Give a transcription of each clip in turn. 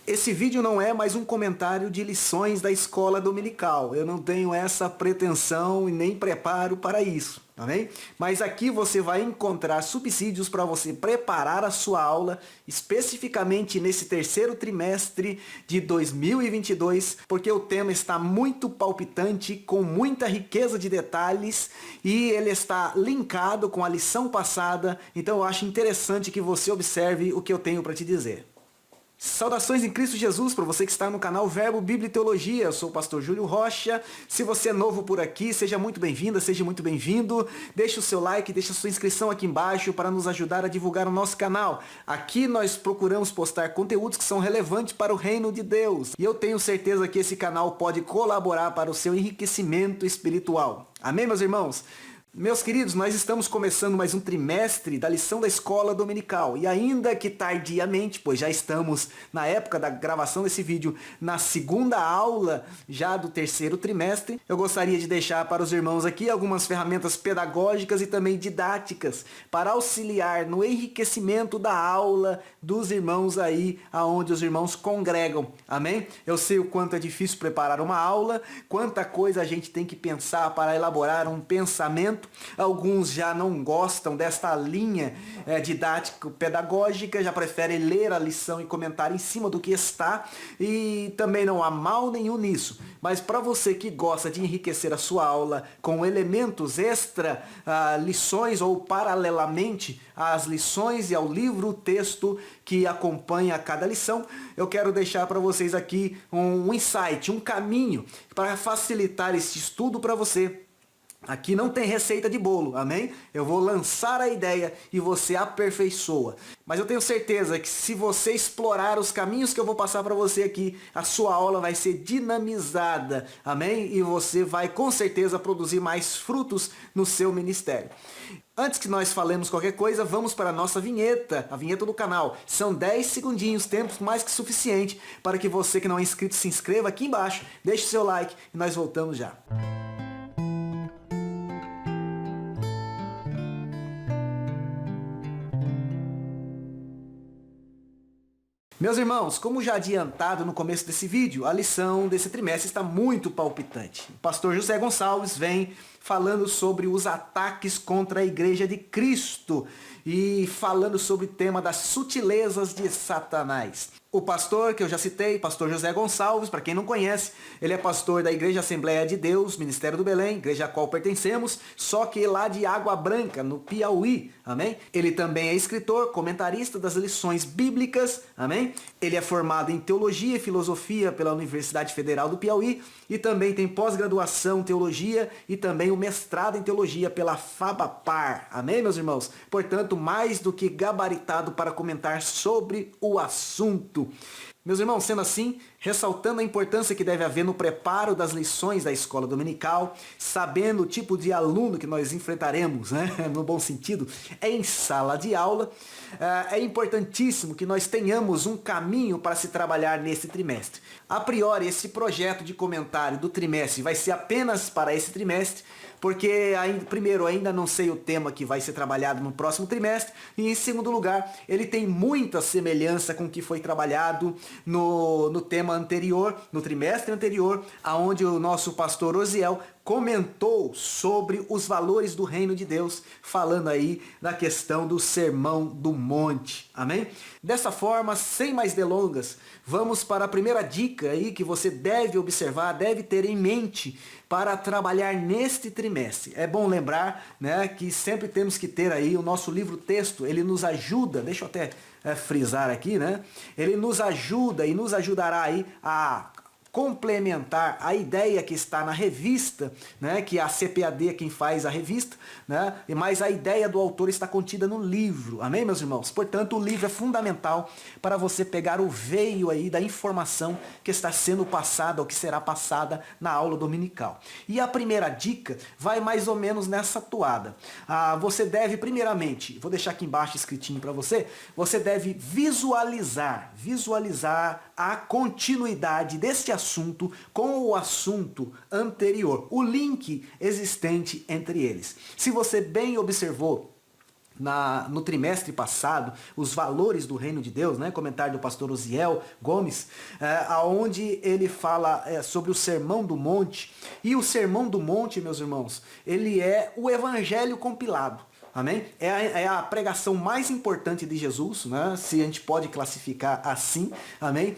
Esse vídeo não é mais um comentário de lições da escola dominical. Eu não tenho essa pretensão e nem preparo para isso, amém? Mas aqui você vai encontrar subsídios para você preparar a sua aula, especificamente nesse terceiro trimestre de 2022, porque o tema está muito palpitante, com muita riqueza de detalhes e ele está linkado com a lição passada, então eu acho interessante que você observe o que eu tenho para te dizer. Saudações em Cristo Jesus para você que está no canal Verbo Bíblia e Teologia. Eu sou o pastor Júlio Rocha. Se você é novo por aqui, seja muito bem-vinda, seja muito bem-vindo. Deixe o seu like, deixe a sua inscrição aqui embaixo para nos ajudar a divulgar o nosso canal. Aqui nós procuramos postar conteúdos que são relevantes para o reino de Deus. E eu tenho certeza que esse canal pode colaborar para o seu enriquecimento espiritual. Amém, meus irmãos? Meus queridos, nós estamos começando mais um trimestre da lição da escola dominical e ainda que tardiamente, pois já estamos na época da gravação desse vídeo na segunda aula já do terceiro trimestre, eu gostaria de deixar para os irmãos aqui algumas ferramentas pedagógicas e também didáticas para auxiliar no enriquecimento da aula dos irmãos aí aonde os irmãos congregam, amém? Eu sei o quanto é difícil preparar uma aula, quanta coisa a gente tem que pensar para elaborar um pensamento. Alguns já não gostam desta linha didático-pedagógica, já preferem ler a lição e comentar em cima do que está, e também não há mal nenhum nisso. Mas para você que gosta de enriquecer a sua aula com elementos extra, lições ou paralelamente às lições e ao livro, o texto que acompanha cada lição, eu quero deixar para vocês aqui um insight, um caminho para facilitar esse estudo para você. Aqui não tem receita de bolo, amém? Eu vou lançar a ideia e você aperfeiçoa. Mas eu tenho certeza que se você explorar os caminhos que eu vou passar para você aqui, a sua aula vai ser dinamizada, amém? E você vai com certeza produzir mais frutos no seu ministério. Antes que nós falemos qualquer coisa, vamos para a nossa vinheta, a vinheta do canal. São 10 segundinhos, tempo mais que suficiente para que você que não é inscrito se inscreva aqui embaixo, deixe seu like e nós voltamos já. Meus irmãos, como já adiantado no começo desse vídeo, a lição desse trimestre está muito palpitante. O pastor José Gonçalves vem falando sobre os ataques contra a Igreja de Cristo e falando sobre o tema das sutilezas de Satanás. O pastor que eu já citei, pastor José Gonçalves, para quem não conhece, ele é pastor da Igreja Assembleia de Deus, Ministério do Belém, igreja a qual pertencemos, só que lá de Água Branca, no Piauí, amém? Ele também é escritor, comentarista das lições bíblicas, amém? Ele é formado em Teologia e Filosofia pela Universidade Federal do Piauí e também tem pós-graduação em Teologia e também o mestrado em Teologia pela FABAPAR, amém, meus irmãos? Portanto, mais do que gabaritado para comentar sobre o assunto. Meus irmãos, sendo assim, ressaltando a importância que deve haver no preparo das lições da escola dominical, sabendo o tipo de aluno que nós enfrentaremos, né, no bom sentido, em sala de aula, é importantíssimo que nós tenhamos um caminho para se trabalhar nesse trimestre. A priori, esse projeto de comentário do trimestre vai ser apenas para esse trimestre, porque primeiro, ainda não sei o tema que vai ser trabalhado no próximo trimestre, e em segundo lugar, ele tem muita semelhança com o que foi trabalhado no tema anterior, no trimestre anterior, aonde o nosso pastor Osiel comentou sobre os valores do reino de Deus, falando aí da questão do Sermão do Monte, amém? Dessa forma, sem mais delongas, vamos para a primeira dica aí que você deve observar, deve ter em mente para trabalhar neste trimestre. É bom lembrar, né, que sempre temos que ter aí o nosso livro-texto, ele nos ajuda, deixa eu até frisar aqui, né? Ele nos ajuda e nos ajudará aí a complementar a ideia que está na revista, né, que a CPAD é quem faz a revista, né, mas a ideia do autor está contida no livro, amém, meus irmãos? Portanto, o livro é fundamental para você pegar o veio aí da informação que está sendo passada ou que será passada na aula dominical. E a primeira dica vai mais ou menos nessa toada. Você deve, primeiramente, vou deixar aqui embaixo escritinho para você, você deve visualizar a continuidade deste assunto com o assunto anterior, o link existente entre eles. Se você bem observou, no trimestre passado, os valores do reino de Deus, né? Comentário do pastor Osiel Gomes, aonde ele fala sobre o Sermão do Monte. E o Sermão do Monte, meus irmãos, ele é o evangelho compilado. Amém? É a pregação mais importante de Jesus, né? Se a gente pode classificar assim, amém?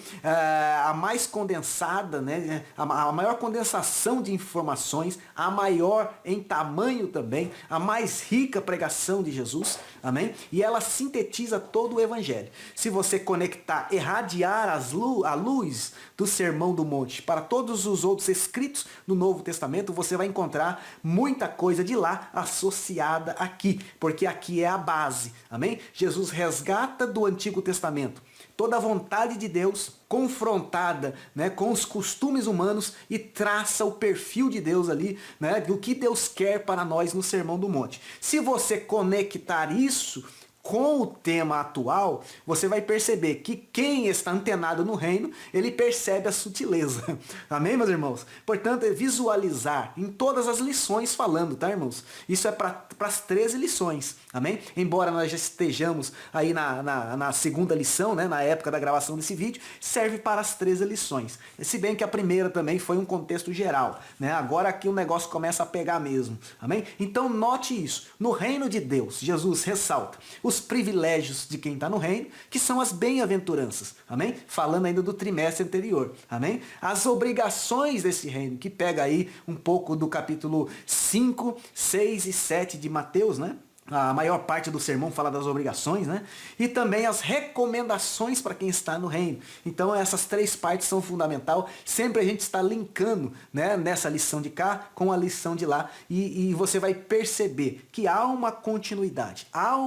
A mais condensada, né? A maior condensação de informações, a maior em tamanho também, a mais rica pregação de Jesus, amém? E ela sintetiza todo o evangelho. Se você conectar, irradiar a luz do Sermão do Monte para todos os outros escritos do Novo Testamento, você vai encontrar muita coisa de lá associada aqui, porque aqui é a base, amém? Jesus resgata do Antigo Testamento toda a vontade de Deus confrontada, né, com os costumes humanos e traça o perfil de Deus ali, né, do que Deus quer para nós no Sermão do Monte. Se você conectar isso com o tema atual, você vai perceber que quem está antenado no reino, ele percebe a sutileza. Amém, meus irmãos? Portanto, é visualizar em todas as lições falando, tá, irmãos? Isso é para as 13 lições, amém? Embora nós já estejamos aí na segunda lição, né, na época da gravação desse vídeo, serve para as 13 lições. Se bem que a primeira também foi um contexto geral, né? Agora aqui o negócio começa a pegar mesmo, amém? Então note isso. No reino de Deus, Jesus ressalta os privilégios de quem está no reino, que são as bem-aventuranças, amém? Falando ainda do trimestre anterior, amém? As obrigações desse reino, que pega aí um pouco do capítulo 5, 6 e 7 de Mateus, né? A maior parte do sermão fala das obrigações, né? E também as recomendações para quem está no reino. Então essas 3 partes são fundamental. Sempre a gente está linkando, né, nessa lição de cá com a lição de lá. E você vai perceber que há uma continuidade. Há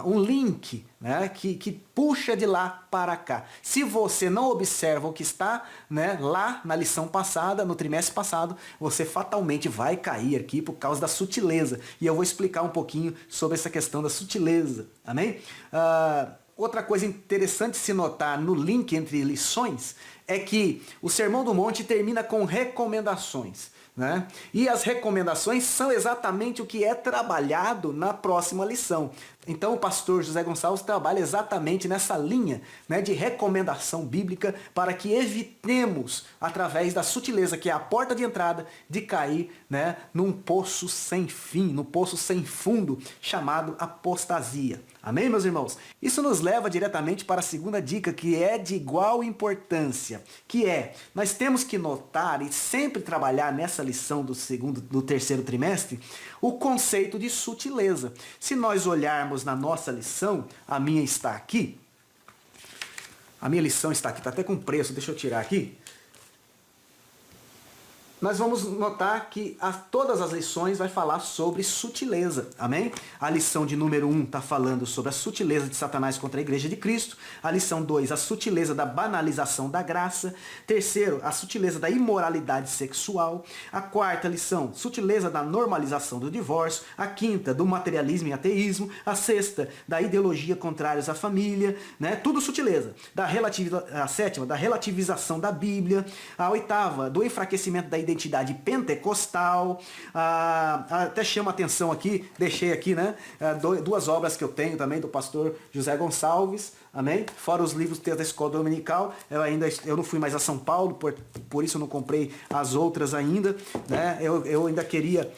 um link, né, que puxa de lá para cá. Se você não observa o que está, né, lá na lição passada, no trimestre passado, você fatalmente vai cair aqui por causa da sutileza. E eu vou explicar um pouquinho sobre essa questão da sutileza. Amém? Outra coisa interessante se notar no link entre lições é que o Sermão do Monte termina com recomendações, né? E as recomendações são exatamente o que é trabalhado na próxima lição. Então o pastor José Gonçalves trabalha exatamente nessa linha, né, de recomendação bíblica para que evitemos, através da sutileza, que é a porta de entrada, de cair, né, num poço sem fim, no poço sem fundo, chamado apostasia. Amém, meus irmãos? Isso nos leva diretamente para a segunda dica, que é de igual importância, que é, nós temos que notar e sempre trabalhar nessa lição do terceiro trimestre, o conceito de sutileza. Se nós olharmos na nossa lição, a minha está aqui, a minha lição está aqui, está até com preço, deixa eu tirar aqui. Nós vamos notar que todas as lições vai falar sobre sutileza, amém? A lição de número 1 está falando sobre a sutileza de Satanás contra a igreja de Cristo. A lição 2, a sutileza da banalização da graça. Terceiro, a sutileza da imoralidade sexual. A quarta lição, sutileza da normalização do divórcio. A quinta, do materialismo e ateísmo. A sexta, da ideologia contrárias à família, né? Tudo sutileza. A sétima, da relativização da Bíblia. A oitava, do enfraquecimento da identidade pentecostal. Até chama atenção aqui, deixei aqui, né, 2 obras que eu tenho também do pastor José Gonçalves, amém? Fora os livros da escola dominical, eu não fui mais a São Paulo, por isso eu não comprei as outras ainda, né? Eu ainda queria,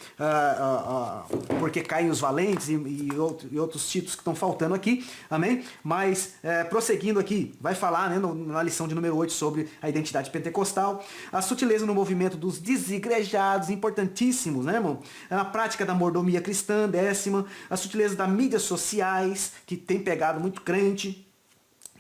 porque caem os valentes e outros títulos que estão faltando aqui, amém? Mas, prosseguindo aqui, vai falar, né, na lição de número 8 sobre a identidade pentecostal, a sutileza no movimento dos desigrejados, importantíssimos, né, irmão? Na prática da mordomia cristã, 10ª, a sutileza das mídias sociais, que tem pegado muito crente.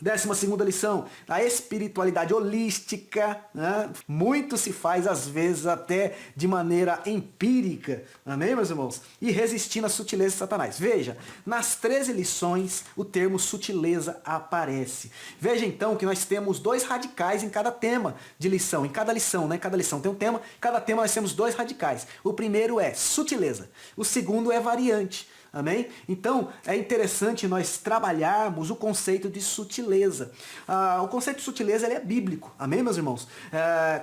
12ª lição, a espiritualidade holística, né? Muito se faz às vezes até de maneira empírica, amém, meus irmãos? E resistindo à sutileza de Satanás. Veja, nas 13 lições o termo sutileza aparece. Veja então que nós temos 2 radicais em cada tema de lição, em cada lição, né? Cada lição tem um tema, cada tema nós temos 2 radicais. O primeiro é sutileza, o segundo é variante. Amém? Então, é interessante nós trabalharmos o conceito de sutileza. O conceito de sutileza ele é bíblico. Amém, meus irmãos?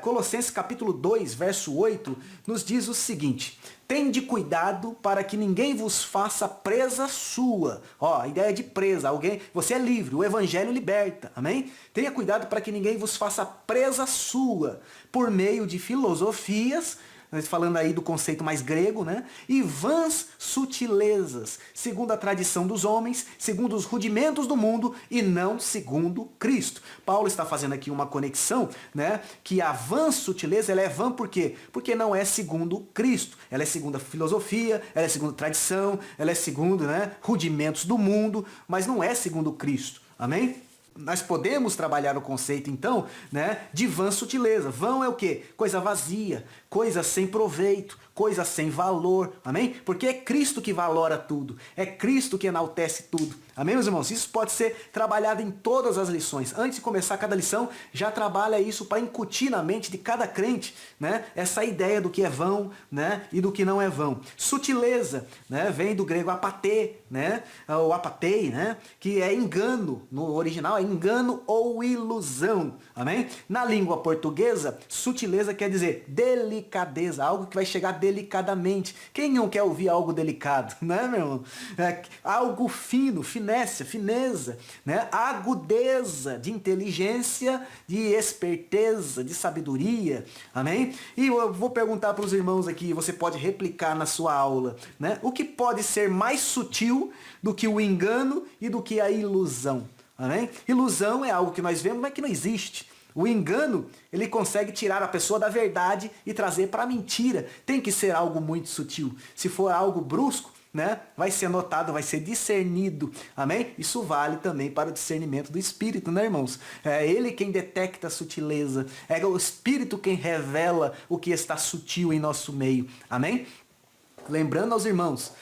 Colossenses capítulo 2, verso 8, nos diz o seguinte: tende cuidado para que ninguém vos faça presa sua. Ó, a ideia de presa, alguém, você é livre, o evangelho liberta, amém? Tenha cuidado para que ninguém vos faça presa sua, por meio de filosofias, falando aí do conceito mais grego, né? E vãs sutilezas, segundo a tradição dos homens, segundo os rudimentos do mundo e não segundo Cristo. Paulo está fazendo aqui uma conexão, né? Que a vã sutileza, ela é vã por quê? Porque não é segundo Cristo. Ela é segundo a filosofia, ela é segundo a tradição, ela é segundo, né, rudimentos do mundo, mas não é segundo Cristo. Amém? Nós podemos trabalhar o conceito, então, né, de vã sutileza. Vão é o quê? Coisa vazia, coisa sem proveito, coisa sem valor, amém? Porque é Cristo que valora tudo, é Cristo que enaltece tudo, amém, meus irmãos? Isso pode ser trabalhado em todas as lições. Antes de começar cada lição, já trabalha isso para incutir na mente de cada crente, né, essa ideia do que é vão, né, e do que não é vão. Sutileza, né, vem do grego apatê, né, ou apatei, né, que é engano, no original é engano ou ilusão, amém? Na língua portuguesa, sutileza quer dizer delicadeza, algo que vai chegar delicadamente. Quem não quer ouvir algo delicado, né, meu irmão? Algo fino, fineza, né? Agudeza de inteligência, de esperteza, de sabedoria, amém? E eu vou perguntar para os irmãos aqui, você pode replicar na sua aula, né? O que pode ser mais sutil do que o engano e do que a ilusão? Amém? Ilusão é algo que nós vemos, mas que não existe. O engano, ele consegue tirar a pessoa da verdade e trazer para a mentira. Tem que ser algo muito sutil. Se for algo brusco, né, vai ser notado, vai ser discernido. Amém? Isso vale também para o discernimento do Espírito, né, irmãos? É ele quem detecta a sutileza. É o Espírito quem revela o que está sutil em nosso meio. Amém? Lembrando aos irmãos,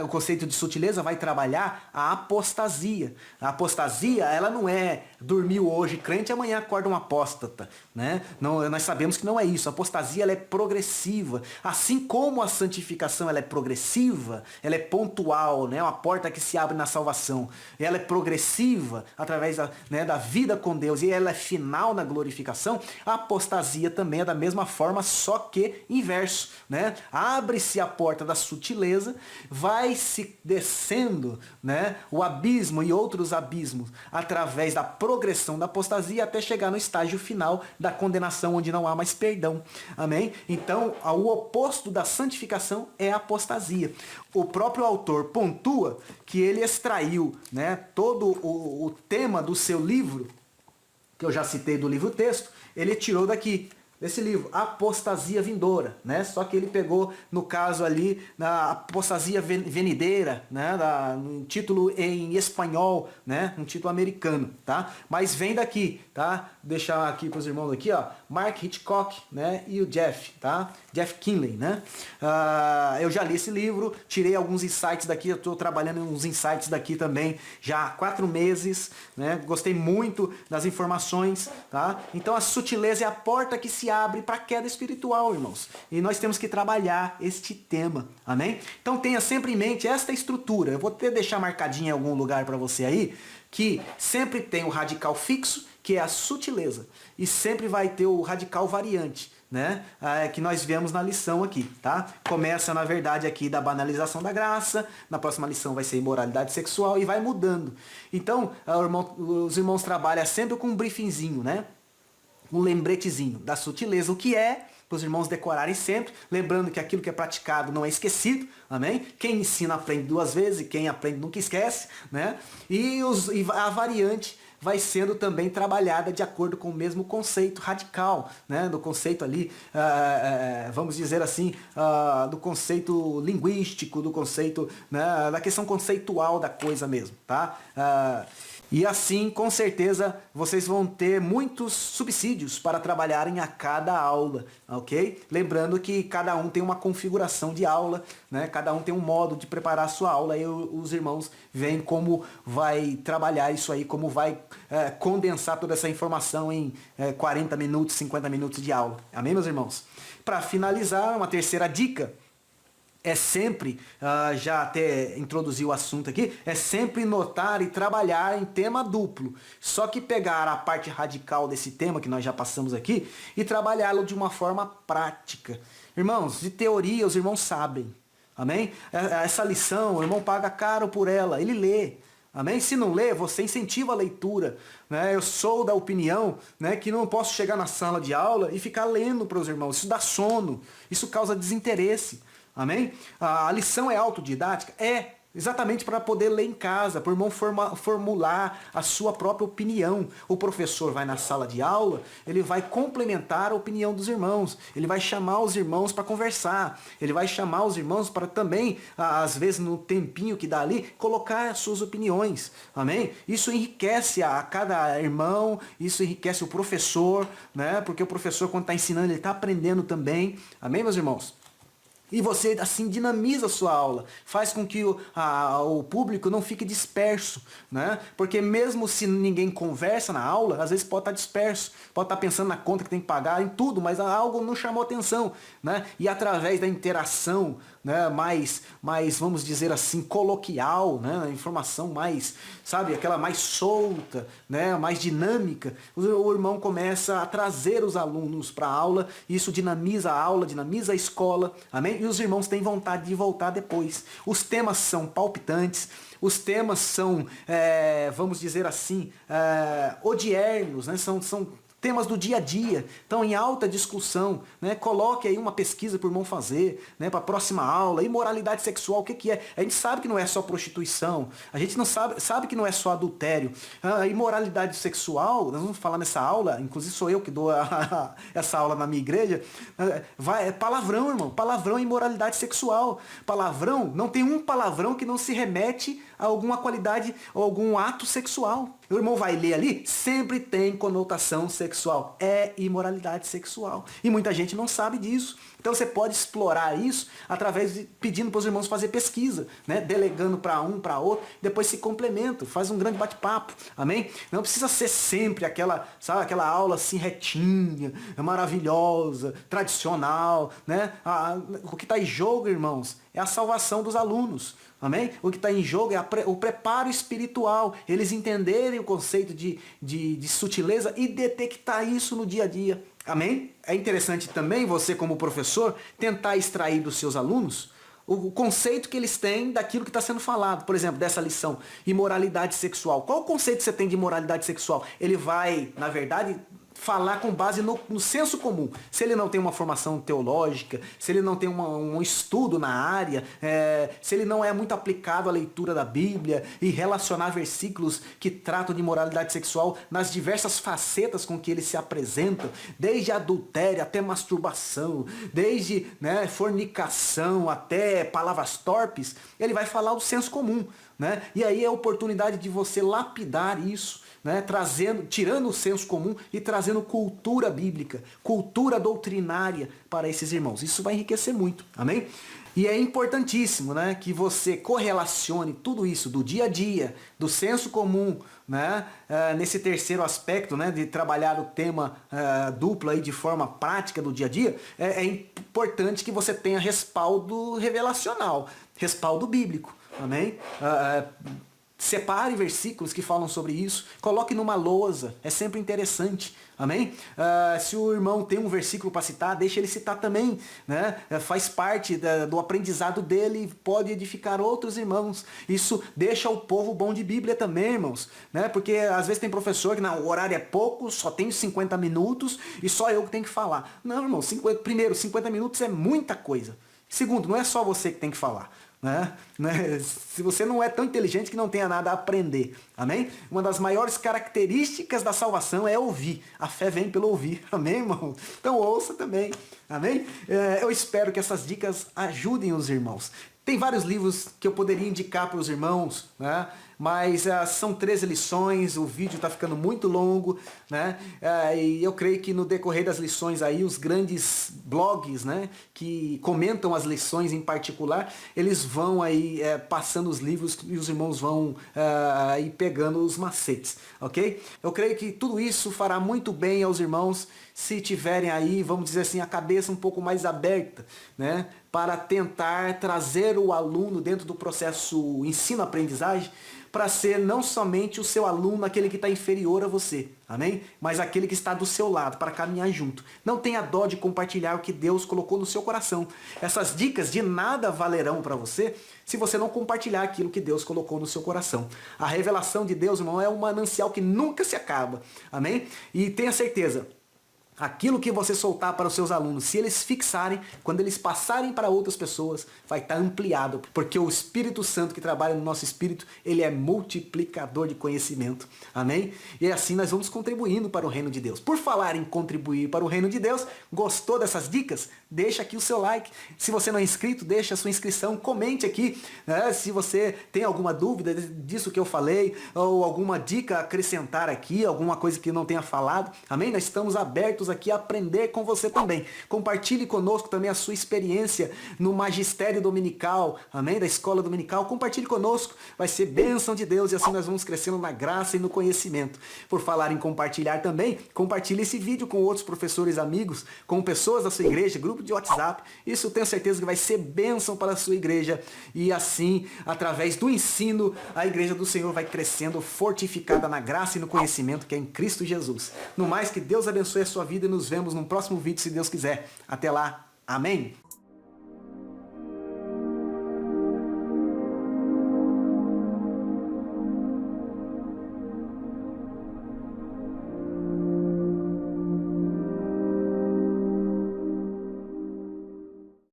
o conceito de sutileza vai trabalhar a apostasia. A apostasia, ela não é dormiu hoje crente e amanhã acorda um apóstata, né? Não, nós sabemos que não é isso. A apostasia, ela é progressiva. Assim como a santificação ela é progressiva, ela é pontual, né? Uma porta que se abre na salvação. Ela é progressiva através da, né, da vida com Deus e ela é final na glorificação. A apostasia também é da mesma forma, só que inverso, né? Abre-se a porta da sutileza, vai se descendo, né, o abismo e outros abismos através da progressão da apostasia até chegar no estágio final da condenação, onde não há mais perdão. Amém? Então, o oposto da santificação é a apostasia. O próprio autor pontua que ele extraiu, né, todo o tema do seu livro, que eu já citei do livro-texto, ele tirou daqui. Desse livro, Apostasia Vindoura, né? Só que ele pegou, no caso ali, na Apostasia Venideira, né? Um título em espanhol, né? Um título americano, tá? Mas vem daqui, tá? Deixar aqui para os irmãos aqui, ó, Mark Hitchcock, né? E o Jeff, tá? Jeff Kinley, né? Eu já li esse livro, tirei alguns insights daqui, eu estou trabalhando em uns insights daqui também já há 4 meses, né? Gostei muito das informações, tá? Então a sutileza é a porta que se abre para a queda espiritual, irmãos. E nós temos que trabalhar este tema, amém? Então tenha sempre em mente esta estrutura. Eu vou até deixar marcadinho em algum lugar para você aí, que sempre tem o radical fixo, que é a sutileza, e sempre vai ter o radical variante, né? Que nós vemos na lição aqui, tá? Começa, na verdade, aqui da banalização da graça, na próxima lição vai ser imoralidade sexual e vai mudando. Então, os irmãos trabalham sempre com um briefingzinho, né? Um lembretezinho da sutileza, o que é, para os irmãos decorarem sempre, lembrando que aquilo que é praticado não é esquecido, amém? Quem ensina aprende 2 vezes e quem aprende nunca esquece, né? E a variante vai sendo também trabalhada de acordo com o mesmo conceito radical, né? Do conceito ali, vamos dizer assim, do conceito linguístico, do conceito, né? Da questão conceitual da coisa mesmo, tá? E assim, com certeza, vocês vão ter muitos subsídios para trabalharem a cada aula, ok? Lembrando que cada um tem uma configuração de aula, né? Cada um tem um modo de preparar a sua aula e os irmãos veem como vai trabalhar isso aí, como vai condensar toda essa informação em 40 minutos, 50 minutos de aula. Amém, meus irmãos? Para finalizar, uma terceira dica é sempre, já até introduzi o assunto aqui, é sempre notar e trabalhar em tema duplo. Só que pegar a parte radical desse tema que nós já passamos aqui e trabalhá-lo de uma forma prática. Irmãos, de teoria os irmãos sabem. Amém? Essa lição, o irmão paga caro por ela, ele lê. Amém? Se não lê, você incentiva a leitura. Né? Eu sou da opinião, né, que não posso chegar na sala de aula e ficar lendo para os irmãos. Isso dá sono, isso causa desinteresse. Amém? A lição é autodidática? É. Exatamente para poder ler em casa, para o irmão formular a sua própria opinião. O professor vai na sala de aula, ele vai complementar a opinião dos irmãos. Ele vai chamar os irmãos para conversar. Ele vai chamar os irmãos para também, às vezes no tempinho que dá ali, colocar as suas opiniões. Amém? Isso enriquece a cada irmão, isso enriquece o professor, né? Porque o professor, quando está ensinando, ele está aprendendo também. Amém, meus irmãos? E você assim dinamiza a sua aula, faz com que o público não fique disperso, né? Porque mesmo se ninguém conversa na aula, às vezes pode estar disperso, pode estar pensando na conta que tem que pagar, em tudo, mas algo não chamou atenção, né? E através da interação, né, mais, vamos dizer assim, coloquial, né, informação mais, sabe, aquela mais solta, né, mais dinâmica, o irmão começa a trazer os alunos para a aula, isso dinamiza a aula, dinamiza a escola, amém? E os irmãos têm vontade de voltar depois. Os temas são palpitantes, os temas são, vamos dizer assim, odiernos, né, são temas do dia a dia, estão em alta discussão, né? Coloque aí uma pesquisa para o irmão fazer, né? Para a próxima aula. Imoralidade sexual, o que que é? A gente sabe que não é só prostituição, a gente não sabe que não é só adultério. A imoralidade sexual, nós vamos falar nessa aula, inclusive sou eu que dou essa aula na minha igreja, é palavrão, irmão, palavrão e imoralidade sexual. Palavrão, não tem um palavrão que não se remete a alguma qualidade ou algum ato sexual. O irmão vai ler ali, sempre tem conotação sexual. É imoralidade sexual. E muita gente não sabe disso. Então você pode explorar isso através de pedindo para os irmãos fazer pesquisa, né? Delegando para um, para outro, depois se complementam, faz um grande bate-papo. Amém? Não precisa ser sempre aquela, sabe, aquela aula assim retinha, maravilhosa, tradicional, né? O que está em jogo, irmãos, é a salvação dos alunos. Amém? O que está em jogo é o preparo espiritual. Eles entenderem o conceito de sutileza e detectar isso no dia a dia. Amém? É interessante também você, como professor, tentar extrair dos seus alunos o conceito que eles têm daquilo que está sendo falado. Por exemplo, dessa lição, imoralidade sexual. Qual o conceito que você tem de imoralidade sexual? Ele vai, na verdade, falar com base no senso comum. Se ele não tem uma formação teológica, se ele não tem um estudo na área, se ele não é muito aplicado à leitura da Bíblia e relacionar versículos que tratam de moralidade sexual nas diversas facetas com que ele se apresenta, desde adultério até masturbação, desde, né, fornicação até palavras torpes, ele vai falar do senso comum, né? E aí é a oportunidade de você lapidar isso, né, tirando o senso comum e trazendo cultura bíblica, cultura doutrinária para esses irmãos. Isso vai enriquecer muito, amém? E é importantíssimo, né, que você correlacione tudo isso do dia a dia, do senso comum, né, nesse terceiro aspecto, né, de trabalhar o tema duplo aí de forma prática do dia a dia. É importante que você tenha respaldo revelacional, respaldo bíblico, amém? Separe versículos que falam sobre isso, coloque numa lousa, é sempre interessante, amém? Se o irmão tem um versículo para citar, deixa ele citar também, né? Faz parte do aprendizado dele, pode edificar outros irmãos. Isso deixa o povo bom de Bíblia também, irmãos, né? Porque às vezes tem professor que o horário é pouco, só tem 50 minutos e só eu que tenho que falar. Não, irmão, primeiro, 50 minutos é muita coisa. Segundo, não é só você que tem que falar. Né? Se você não é tão inteligente que não tenha nada a aprender, amém? Uma das maiores características da salvação é ouvir. A fé vem pelo ouvir, amém, irmão? Então ouça também, amém? Eu espero que essas dicas ajudem os irmãos. Tem vários livros que eu poderia indicar para os irmãos, né? Mas são 13 lições, o vídeo está ficando muito longo, né? E eu creio que no decorrer das lições aí, os grandes blogs, né, que comentam as lições em particular, eles vão aí passando os livros e os irmãos vão aí pegando os macetes, ok? Eu creio que tudo isso fará muito bem aos irmãos se tiverem aí, vamos dizer assim, a cabeça um pouco mais aberta, né, para tentar trazer o aluno dentro do processo ensino-aprendizagem para ser não somente o seu aluno, aquele que está inferior a você, amém? Mas aquele que está do seu lado, para caminhar junto. Não tenha dó de compartilhar o que Deus colocou no seu coração. Essas dicas de nada valerão para você se você não compartilhar aquilo que Deus colocou no seu coração. A revelação de Deus, irmão, é um manancial que nunca se acaba, amém? E tenha certeza, aquilo que você soltar para os seus alunos, se eles fixarem, quando eles passarem para outras pessoas, vai estar ampliado, porque o Espírito Santo que trabalha no nosso espírito, ele é multiplicador de conhecimento, amém? E assim nós vamos contribuindo para o reino de Deus. Por falar em contribuir para o reino de Deus, gostou dessas dicas? Deixa aqui o seu like. Se você não é inscrito, deixa a sua inscrição, comente aqui, né? Se você tem alguma dúvida disso que eu falei, ou alguma dica a acrescentar aqui, alguma coisa que eu não tenha falado, amém? Nós estamos abertos aqui a aprender com você também. Compartilhe conosco também a sua experiência no magistério dominical, amém? Da escola dominical. Compartilhe conosco, vai ser bênção de Deus e assim nós vamos crescendo na graça e no conhecimento. Por falar em compartilhar também, compartilhe esse vídeo com outros professores amigos, com pessoas da sua igreja, grupo de WhatsApp. Isso eu tenho certeza que vai ser bênção para a sua igreja e assim, através do ensino, a igreja do Senhor vai crescendo fortificada na graça e no conhecimento que é em Cristo Jesus. No mais, que Deus abençoe a sua vida e nos vemos no próximo vídeo, se Deus quiser. Até lá. Amém.